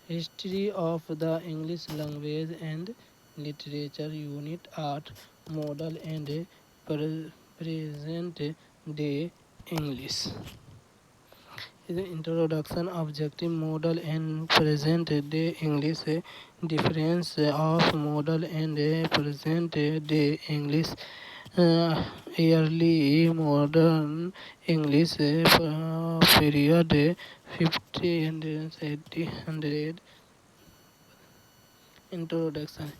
History of the English Language and Literature Unit Art Model and Present Day English. The introduction objective model and present day English. Difference of model and present day English. Early modern English period 50 and 80 introduction.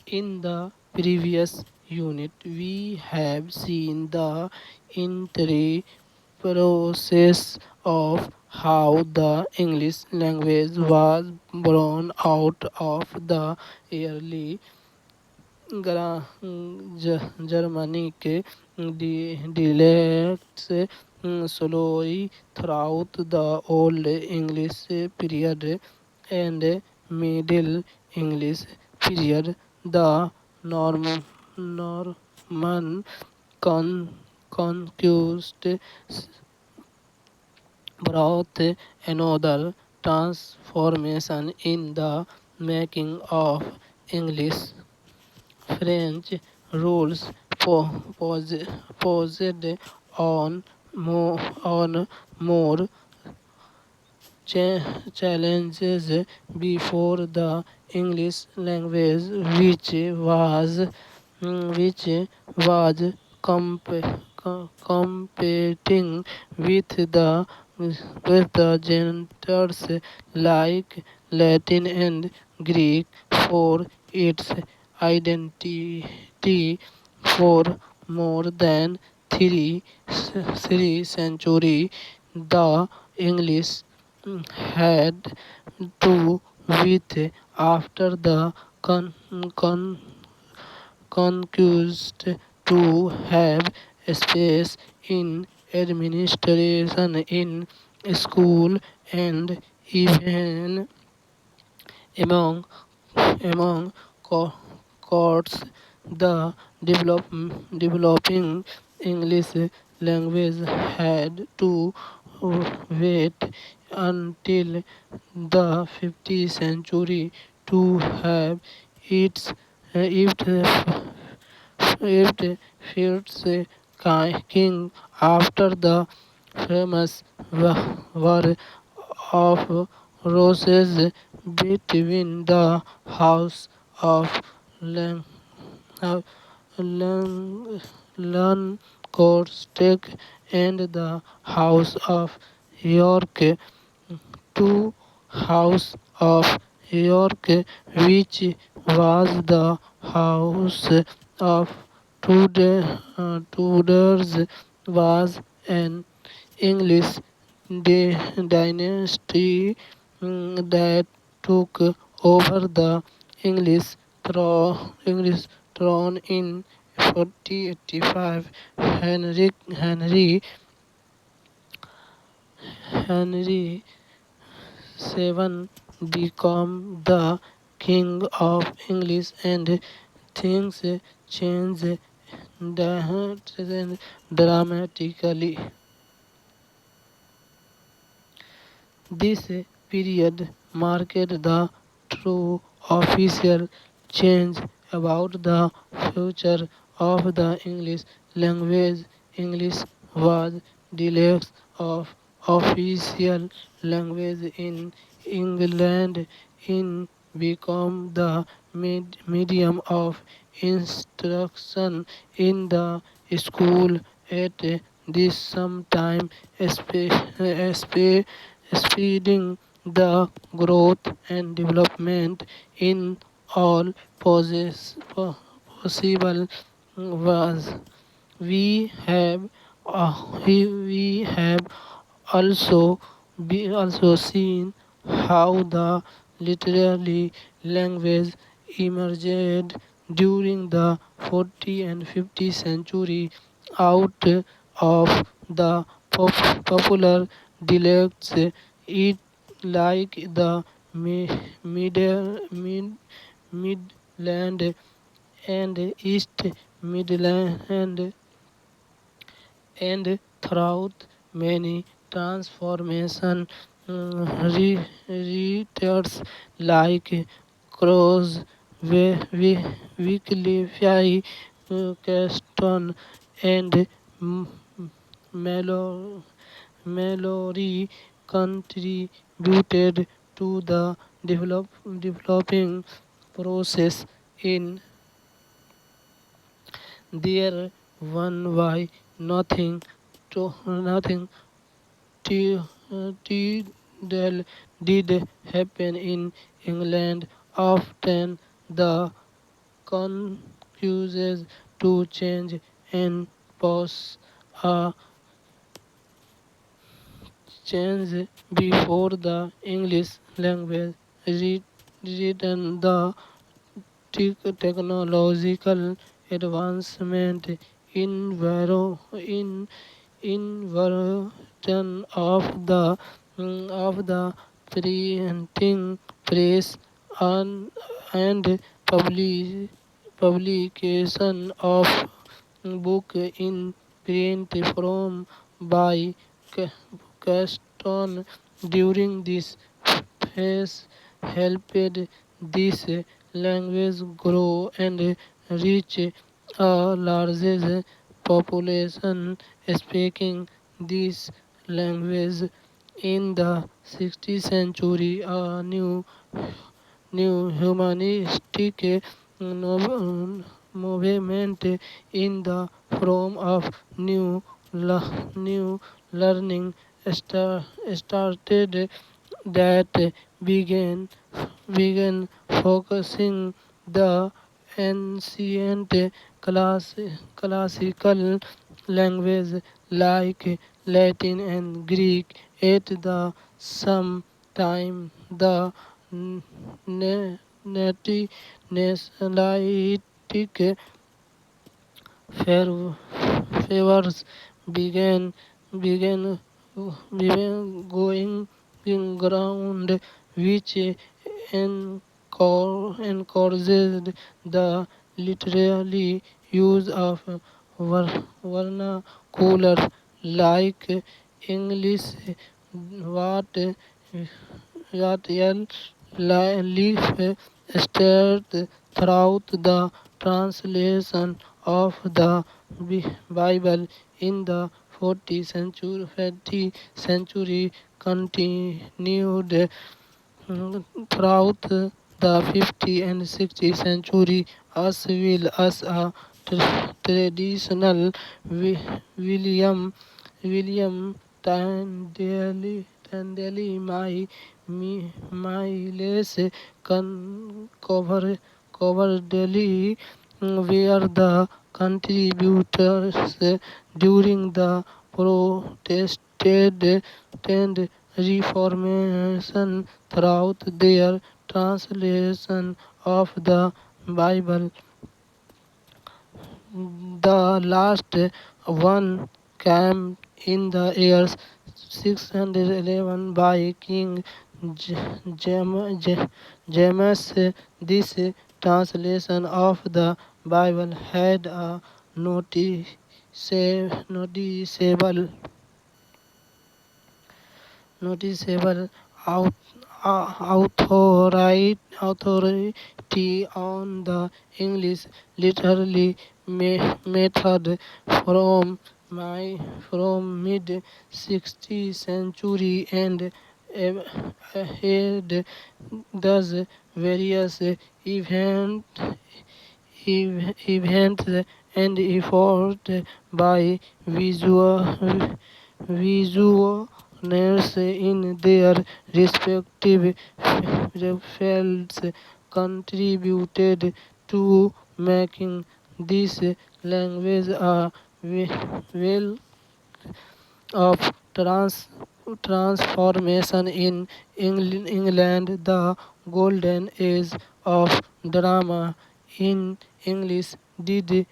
In the previous unit, we have seen the entire process of how the English language was born out of the early Germanic dialects slowly throughout the Old English period and Middle English period. The Norman conquest brought another transformation in the making of English. French rules posed on more challenges before the English language, which was competing with the genres like Latin and Greek for its identity. For more than three centuries, the English had to with after the con- conquest to have space in administration, in school, and even among among co- courts. The developing English language had to wait until the 15th century to have its it fits king after the famous war of roses between the House of Lang- uh, Lang- Lancaster and the House of York. Two House of York, which was the house of Tudors, was an English dynasty that took over the English throne in 1485. Henry VII became the king of England and things changed dramatically. This period marked the true official change about the future of the English language. English was dialect of official language in England. It became the medium of instruction in the school at this same time, speeding the growth and development in all possible ways. We have we have also seen how the literary language emerged during the 40th and 50th century out of the popular dialects. It like the Midland and East Midland and throughout many transformation reiterates like crows, Wycliffe, Keston, and M- Melo- Mallory contributed to the developing process in their one why nothing Tyndall did happen in England. Often the concuses to change and pose a change before the English language written the technological advancement in inversion of the printing press and publication of book in print from by Caston during this phase helped this language grow and reach a larger population speaking this language. In the 16th century, a new humanistic movement in the form of new learning started that began focusing the ancient classical language like Latin and Greek. At the same time, the na- nationalistic fair- favors began began began going in ground which encouraged the literary use of vernacular like English what Yat Leaf stirred throughout the translation of the Bible in the 40th century continued throughout the 50th and 60th century as well as a traditional William Tyndale Miles Coverdale were the contributors during the Protestant and Reformation throughout their translation of the Bible. The last one came in the year 611 by King James. This translation of the Bible had a noticeable out, authority on the English literary method from from mid 16th century and ahead. Thus various events and effort by visionaries in their respective fields contributed to making this language a well of transformation in England. The golden age of drama in English did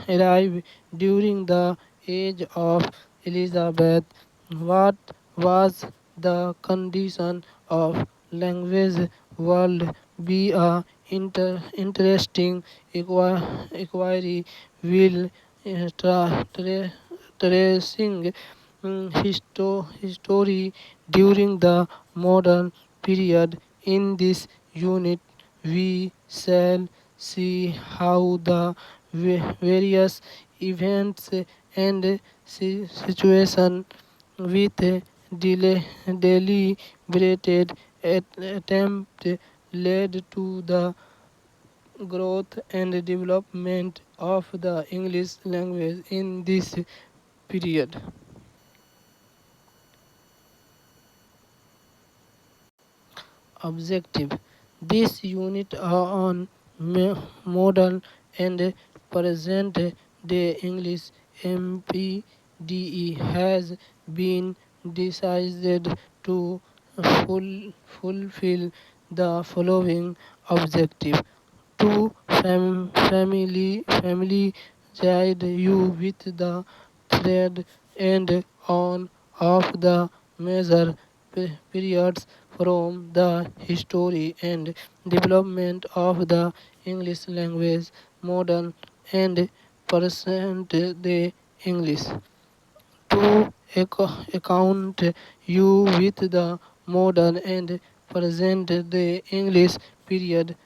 arrive during the age of Elizabeth. What was the condition of language world be a interesting inquiry will tracing history during the modern period. In this unit, we shall see how the various events and situations with deliberated attempt led to the growth and development of the English language in this period. Objective. This unit on modern and present day English MPDE has been decided to fulfill the following objective: to familiarize you with the thread and on of the major periods from the history and development of the English language, modern and present day English, to account you with the modern and present day English period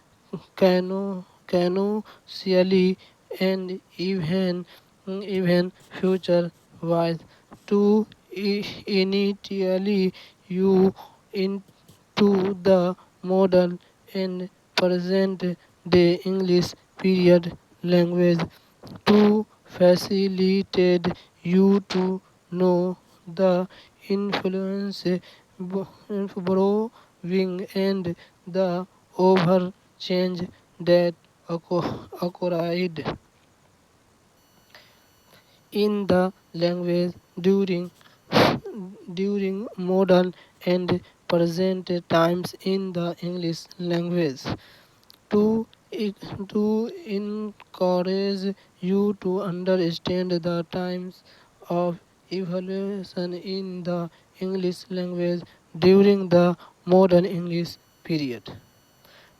canonically and even future wise, to initially you into the modern and present day English period language, to facilitate you to know the influence borrowing and the over change that occurred in the language during modern and present times in the English language, to to encourage you to understand the times of evolution in the English language during the modern English period,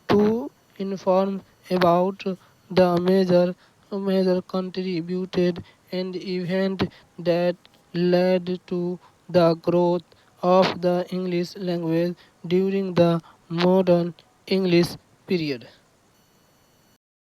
to inform about the major contributed and event that led to the growth of the English language during the modern English period.